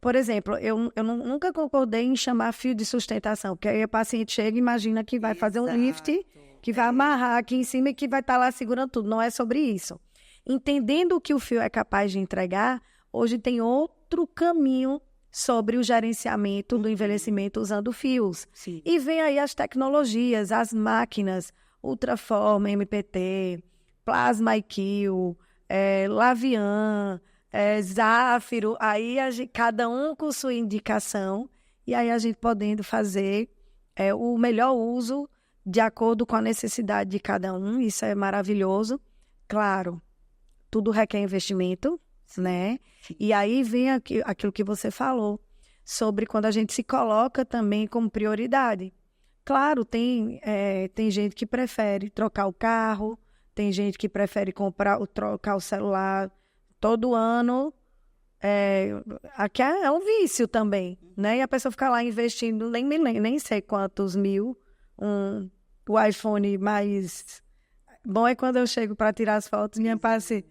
por exemplo, eu nunca concordei em chamar fio de sustentação, porque aí o paciente chega e imagina que vai fazer um lift, que vai amarrar aqui em cima e que vai estar lá segurando tudo. Não é sobre isso. Entendendo o que o fio é capaz de entregar, hoje tem outro caminho sobre o gerenciamento do envelhecimento usando fios. Sim. E vem aí as tecnologias, as máquinas, Ultraforma, MPT, Plasma IQ, Lavian, Záfiro, aí cada um com sua indicação, e aí a gente podendo fazer o melhor uso de acordo com a necessidade de cada um, isso é maravilhoso. Claro, tudo requer investimento, né? E aí vem aquilo que você falou, sobre quando a gente se coloca também como prioridade. Claro, tem gente que prefere trocar o carro, tem gente que prefere trocar o celular todo ano. Aqui é um vício também, né? E a pessoa fica lá investindo, nem sei quantos mil, o iPhone mais... Bom é quando eu chego para tirar as fotos, minha passe...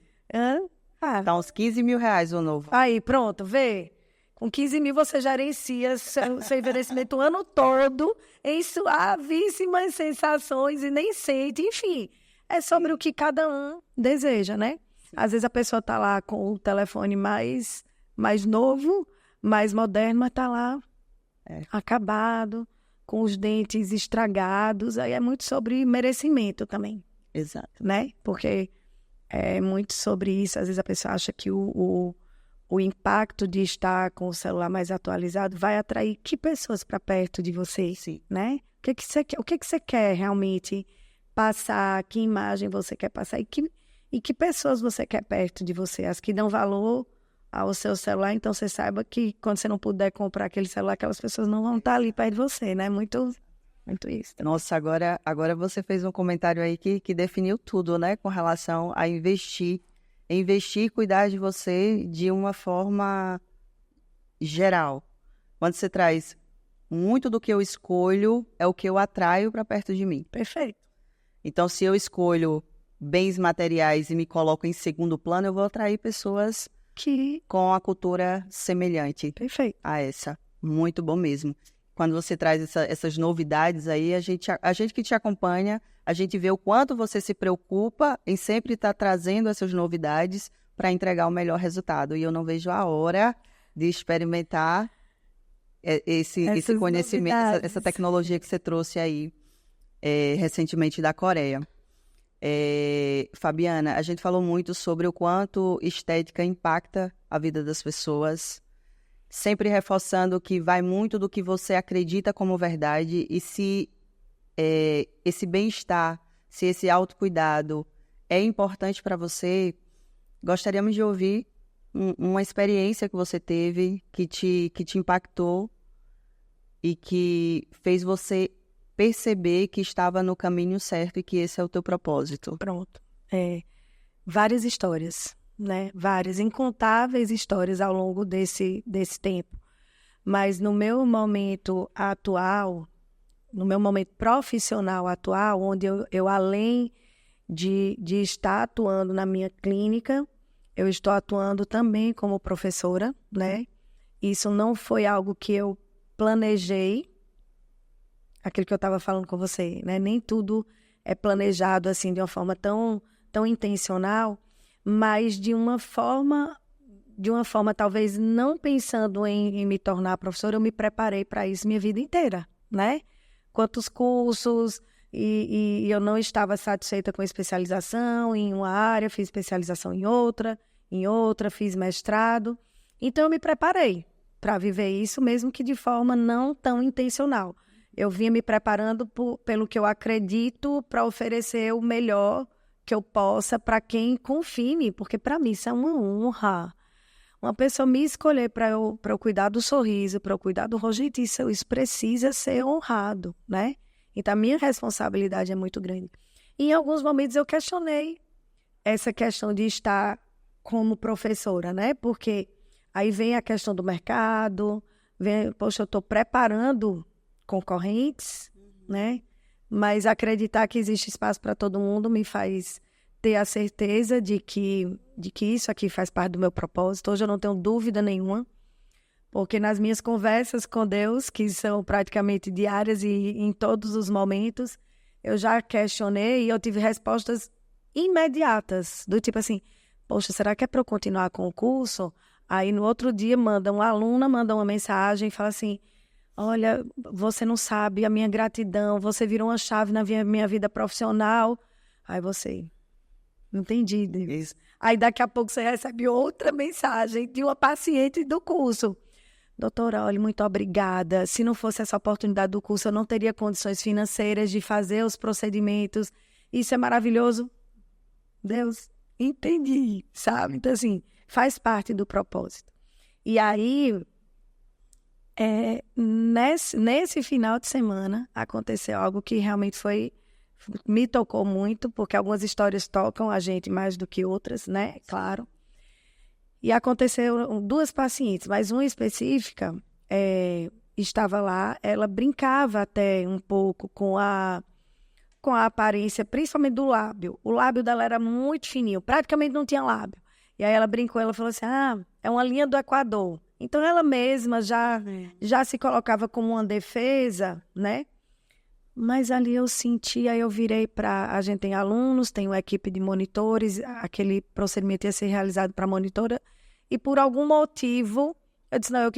Tá uns 15 mil reais o novo. Aí, pronto, vê. Com 15 mil você gerencia seu envelhecimento o ano todo em suavíssimas sensações e nem sente, enfim. É sobre o que cada um deseja, né? Às vezes a pessoa tá lá com o telefone mais novo, mais moderno, mas tá lá acabado, com os dentes estragados. Aí é muito sobre merecimento também. Exato. Né? Porque é muito sobre isso. Às vezes a pessoa acha que o impacto de estar com o celular mais atualizado vai atrair que pessoas para perto de você, Sim. né? O que você quer realmente passar, que imagem você quer passar e que pessoas você quer perto de você, as que dão valor ao seu celular, então você saiba que quando você não puder comprar aquele celular, aquelas pessoas não vão estar ali perto de você, né? Muito isso. Nossa, agora você fez um comentário aí que definiu tudo, né? Com relação a investir e cuidar de você de uma forma geral. Quando você traz muito do que eu escolho, é o que eu atraio para perto de mim. Perfeito. Então, se eu escolho bens materiais e me coloco em segundo plano, eu vou atrair pessoas com a cultura semelhante a essa. Muito bom mesmo. Quando você traz essas novidades aí, a gente que te acompanha, a gente vê o quanto você se preocupa em sempre estar trazendo essas novidades para entregar o melhor resultado. E eu não vejo a hora de experimentar esse conhecimento, essa tecnologia que você trouxe aí recentemente da Coreia. Fabiana, a gente falou muito sobre o quanto estética impacta a vida das pessoas, sempre reforçando que vai muito do que você acredita como verdade e se esse bem-estar, se esse autocuidado é importante para você, gostaríamos de ouvir uma experiência que você teve, que te impactou e que fez você perceber que estava no caminho certo e que esse é o teu propósito. Pronto. Várias histórias, né? Várias, incontáveis histórias ao longo desse tempo. Mas no meu momento atual, no meu momento profissional atual, onde eu além de estar atuando na minha clínica, eu estou atuando também como professora, né? Isso não foi algo que eu planejei, aquilo que eu estava falando com você, né? Nem tudo é planejado assim de uma forma tão intencional, mas de uma forma talvez não pensando em me tornar professora, eu me preparei para isso minha vida inteira, né? Quantos cursos, e eu não estava satisfeita com a especialização em uma área, fiz especialização em outra, fiz mestrado. Então, eu me preparei para viver isso, mesmo que de forma não tão intencional. Eu vinha me preparando pelo que eu acredito para oferecer o melhor que eu possa para quem confie em mim, porque para mim isso é uma honra. Uma pessoa me escolher para eu cuidar do sorriso, para eu cuidar do rosto, isso precisa ser honrado, né? Então, a minha responsabilidade é muito grande. E, em alguns momentos, eu questionei essa questão de estar como professora, né? Porque aí vem a questão do mercado, poxa, eu estou preparando concorrentes, né? Mas acreditar que existe espaço para todo mundo me faz ter a certeza de que isso aqui faz parte do meu propósito. Hoje eu não tenho dúvida nenhuma, porque nas minhas conversas com Deus, que são praticamente diárias e em todos os momentos, eu já questionei e eu tive respostas imediatas, do tipo assim, poxa, será que é para eu continuar com o curso? Aí no outro dia uma aluna manda uma mensagem e fala assim, olha, você não sabe a minha gratidão, você virou uma chave na minha vida profissional. Aí você, entendi, Deus. Isso. Aí daqui a pouco você recebe outra mensagem de uma paciente do curso. Doutora, olha, muito obrigada. Se não fosse essa oportunidade do curso, eu não teria condições financeiras de fazer os procedimentos. Isso é maravilhoso. Deus, entendi, sabe? Então, assim, faz parte do propósito. E aí, nesse final de semana, aconteceu algo que realmente me tocou muito, porque algumas histórias tocam a gente mais do que outras, né? Claro. E aconteceu 2 pacientes, mas uma específica estava lá, ela brincava até um pouco com a aparência, principalmente do lábio. O lábio dela era muito fininho, praticamente não tinha lábio. E aí ela brincou, ela falou assim, é uma linha do Equador. Então ela mesma já se colocava como uma defesa, né? Mas ali eu senti, aí eu virei para... A gente tem alunos, tem uma equipe de monitores, aquele procedimento ia ser realizado para a monitora, e por algum motivo, eu disse, não,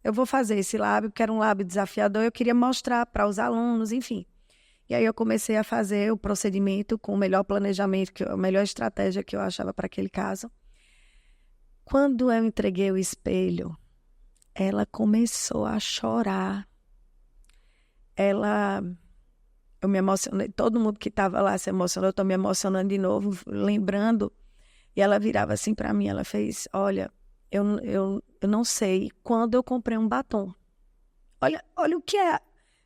eu vou fazer esse lábio, porque era um lábio desafiador, eu queria mostrar para os alunos, enfim. E aí eu comecei a fazer o procedimento com o melhor planejamento, a melhor estratégia que eu achava para aquele caso. Quando eu entreguei o espelho, ela começou a chorar. Eu me emocionei, todo mundo que estava lá se emocionou, eu estou me emocionando de novo, lembrando. E ela virava assim para mim, ela fez, olha, eu não sei quando eu comprei um batom. Olha o que é.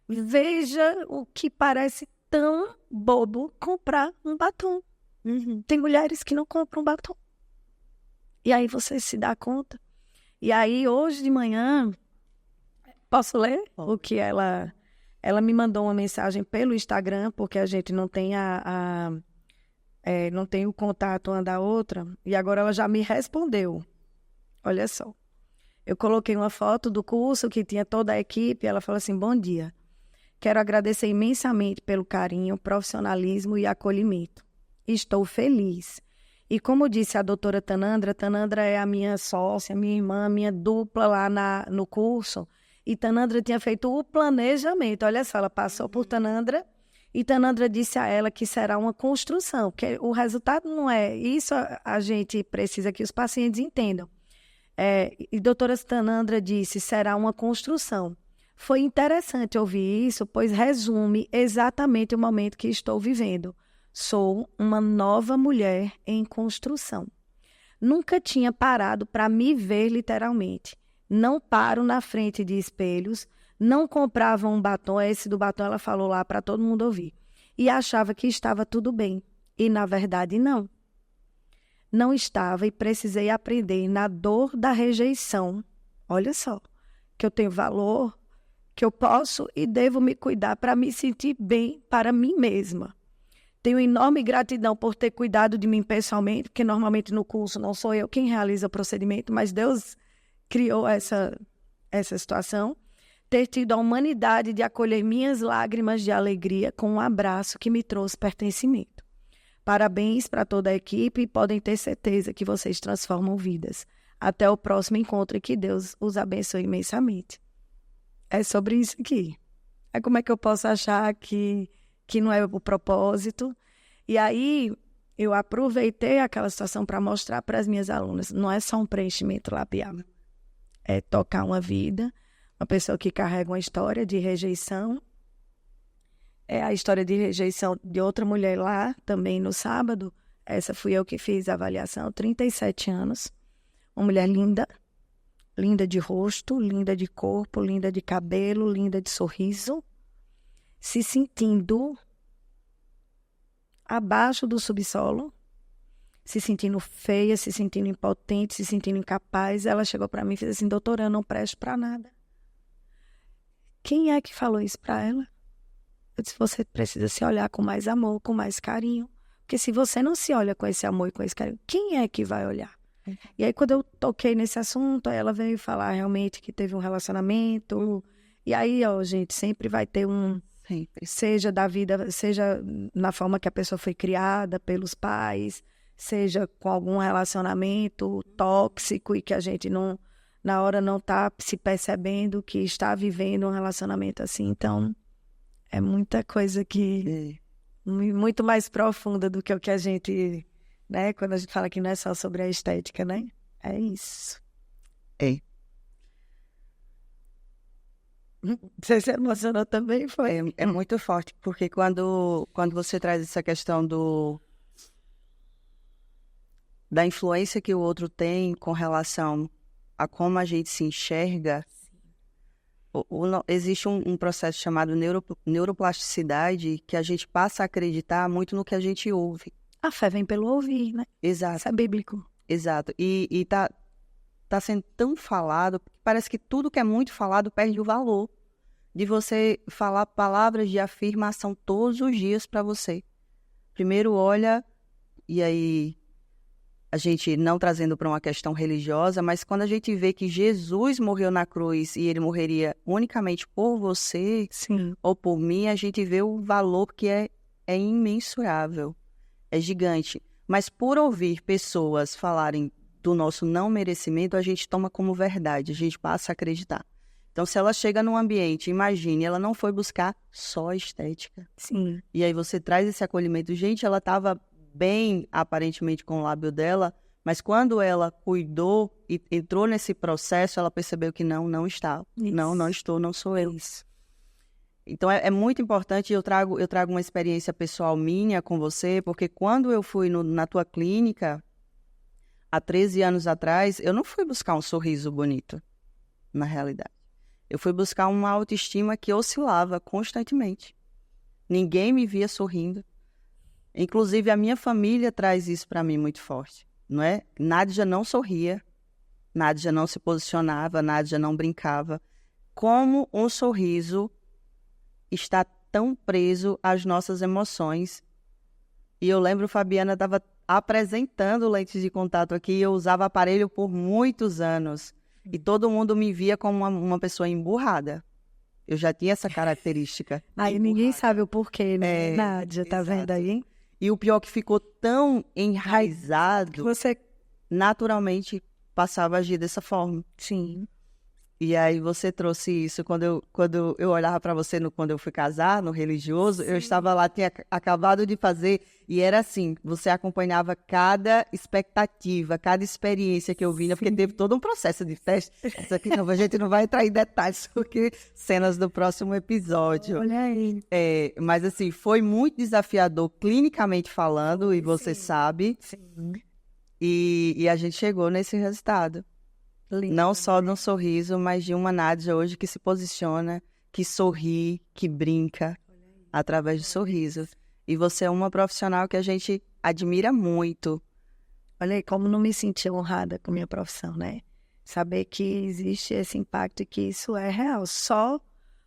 Veja o que parece tão bobo comprar um batom. Tem mulheres que não compram batom. E aí você se dá conta. E aí, hoje de manhã, posso ler o que ela Ela me mandou uma mensagem pelo Instagram, porque a gente não tem não tem o contato uma da outra, e agora ela já me respondeu. Olha só. Eu coloquei uma foto do curso que tinha toda a equipe, e ela falou assim, bom dia. Quero agradecer imensamente pelo carinho, profissionalismo e acolhimento. Estou feliz. E como disse a doutora Tanandra, Tanandra é a minha sócia, minha irmã, minha dupla lá no curso, e Tanandra tinha feito o planejamento. Olha só, ela passou por Tanandra, e Tanandra disse a ela que será uma construção, que o resultado não é... Isso a gente precisa que os pacientes entendam. E doutora Tanandra disse, será uma construção. Foi interessante ouvir isso, pois resume exatamente o momento que estou vivendo. Sou uma nova mulher em construção. Nunca tinha parado para me ver literalmente. Não paro na frente de espelhos, não comprava um batom, esse do batom ela falou lá para todo mundo ouvir, e achava que estava tudo bem. E na verdade não. Não estava e precisei aprender na dor da rejeição. Olha só, que eu tenho valor, que eu posso e devo me cuidar para me sentir bem para mim mesma. Tenho enorme gratidão por ter cuidado de mim pessoalmente, porque normalmente no curso não sou eu quem realiza o procedimento, mas Deus criou essa situação. Ter tido a humanidade de acolher minhas lágrimas de alegria com um abraço que me trouxe pertencimento. Parabéns para toda a equipe e podem ter certeza que vocês transformam vidas. Até o próximo encontro e que Deus os abençoe imensamente. É sobre isso aqui. Como é que eu posso achar que não é o propósito? E aí, eu aproveitei aquela situação para mostrar para as minhas alunas. Não é só um preenchimento labial. É tocar uma vida. Uma pessoa que carrega uma história de rejeição. É a história de rejeição de outra mulher lá, também no sábado. Essa fui eu que fiz a avaliação, 37 anos. Uma mulher linda. Linda de rosto, linda de corpo, linda de cabelo, linda de sorriso. Se sentindo abaixo do subsolo, se sentindo feia, se sentindo impotente, se sentindo incapaz. Ela chegou para mim e fez assim, doutora, eu não presto para nada. Quem é que falou isso para ela? Eu disse, você precisa se olhar com mais amor, com mais carinho. Porque se você não se olha com esse amor e com esse carinho, quem é que vai olhar? E aí, quando eu toquei nesse assunto, ela veio falar realmente que teve um relacionamento. E aí, gente, sempre vai ter Sempre. Seja da vida, seja na forma que a pessoa foi criada pelos pais, seja com algum relacionamento tóxico e que a gente não na hora não está se percebendo que está vivendo um relacionamento assim. Então, é muita coisa que... muito mais profunda do que o que a gente... né? Quando a gente fala que não é só sobre a estética, né? É isso. Você se emocionou também, foi? É muito forte, porque quando você traz essa questão da influência que o outro tem com relação a como a gente se enxerga, existe um processo chamado neuroplasticidade, que a gente passa a acreditar muito no que a gente ouve. A fé vem pelo ouvir, né? Exato. Isso é bíblico. Exato. E tá sendo tão falado, parece que tudo que é muito falado perde o valor de você falar palavras de afirmação todos os dias para você. Primeiro olha, e aí a gente não trazendo para uma questão religiosa, mas quando a gente vê que Jesus morreu na cruz e ele morreria unicamente por você, Sim, ou por mim, a gente vê o valor que é imensurável, é gigante. Mas por ouvir pessoas falarem do nosso não merecimento, a gente toma como verdade, a gente passa a acreditar. Então, se ela chega num ambiente, imagine, ela não foi buscar só estética. sim. E aí você traz esse acolhimento. Gente, ela estava bem, aparentemente, com o lábio dela, mas quando ela cuidou e entrou nesse processo, ela percebeu que não estava. Isso. Não estou, não sou eu. Isso. Então, é muito importante, eu trago uma experiência pessoal minha com você, porque quando eu fui na tua clínica, há 13 anos atrás, eu não fui buscar um sorriso bonito, na realidade. Eu fui buscar uma autoestima que oscilava constantemente. Ninguém me via sorrindo. Inclusive, a minha família traz isso para mim muito forte, não é? Nádia não sorria, Nádia não se posicionava, Nádia não brincava. Como um sorriso está tão preso às nossas emoções. E eu lembro, Fabiana estava apresentando lentes de contato aqui, e eu usava aparelho por muitos anos. E todo mundo me via como uma pessoa emburrada. Eu já tinha essa característica. Aí ninguém sabe o porquê, né? Nádia, tá vendo aí? E o pior que ficou tão enraizado, Você... naturalmente passava a agir dessa forma. Sim. E aí você trouxe isso. Quando eu olhava para você quando eu fui casar, no religioso, eu estava lá, tinha acabado de fazer, e era assim, você acompanhava cada expectativa, cada experiência que eu vinha, porque teve todo um processo de teste. Isso aqui não, a gente não vai entrar em detalhes, porque cenas do próximo episódio. Olha aí. Mas assim, foi muito desafiador, clinicamente falando, e você sabe. Sim. E a gente chegou nesse resultado. Lindo, Não só de um sorriso, mas de uma Nádia hoje que se posiciona, que sorri, que brinca através do sorriso. E você é uma profissional que a gente admira muito. Olha aí, como não me senti honrada com minha profissão, né? Saber que existe esse impacto e que isso é real. Só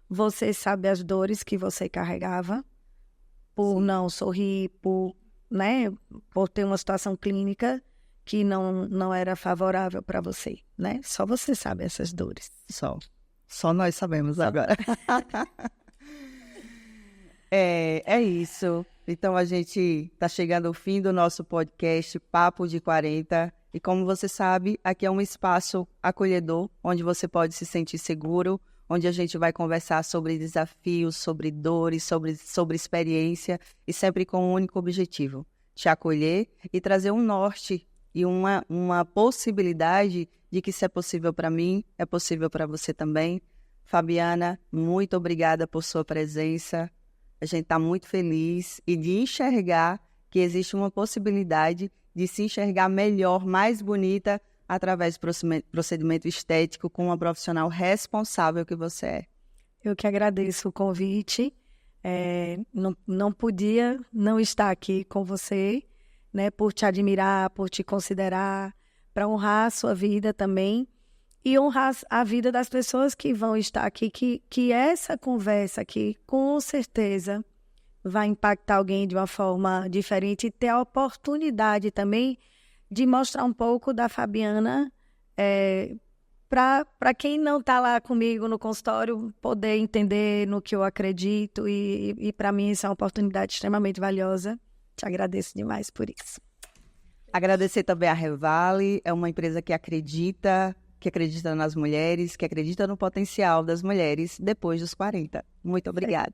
você sabe as dores que você carregava por não sorrir, por, né, por ter uma situação clínica que não era favorável para você, né? Só você sabe essas dores. Só nós sabemos agora. É isso. Então, a gente está chegando ao fim do nosso podcast Papo de 40. E como você sabe, aqui é um espaço acolhedor, onde você pode se sentir seguro, onde a gente vai conversar sobre desafios, sobre dores, sobre experiência, e sempre com um único objetivo: te acolher e trazer um norte e uma possibilidade de que se é possível para mim, é possível para você também. Fabiana, muito obrigada por sua presença. A gente está muito feliz e de enxergar que existe uma possibilidade de se enxergar melhor, mais bonita, através do procedimento estético com uma profissional responsável que você é. Eu que agradeço o convite. Não podia não estar aqui com você, né, por te admirar, por te considerar, para honrar a sua vida também e honrar a vida das pessoas que vão estar aqui, que essa conversa aqui, com certeza, vai impactar alguém de uma forma diferente e ter a oportunidade também de mostrar um pouco da Fabiana para quem não está lá comigo no consultório, poder entender no que eu acredito e para mim isso é uma oportunidade extremamente valiosa. Te agradeço demais por isso. Agradecer também a Revale, é uma empresa que acredita que acredita nas mulheres, que acredita no potencial das mulheres depois dos 40. Muito obrigada.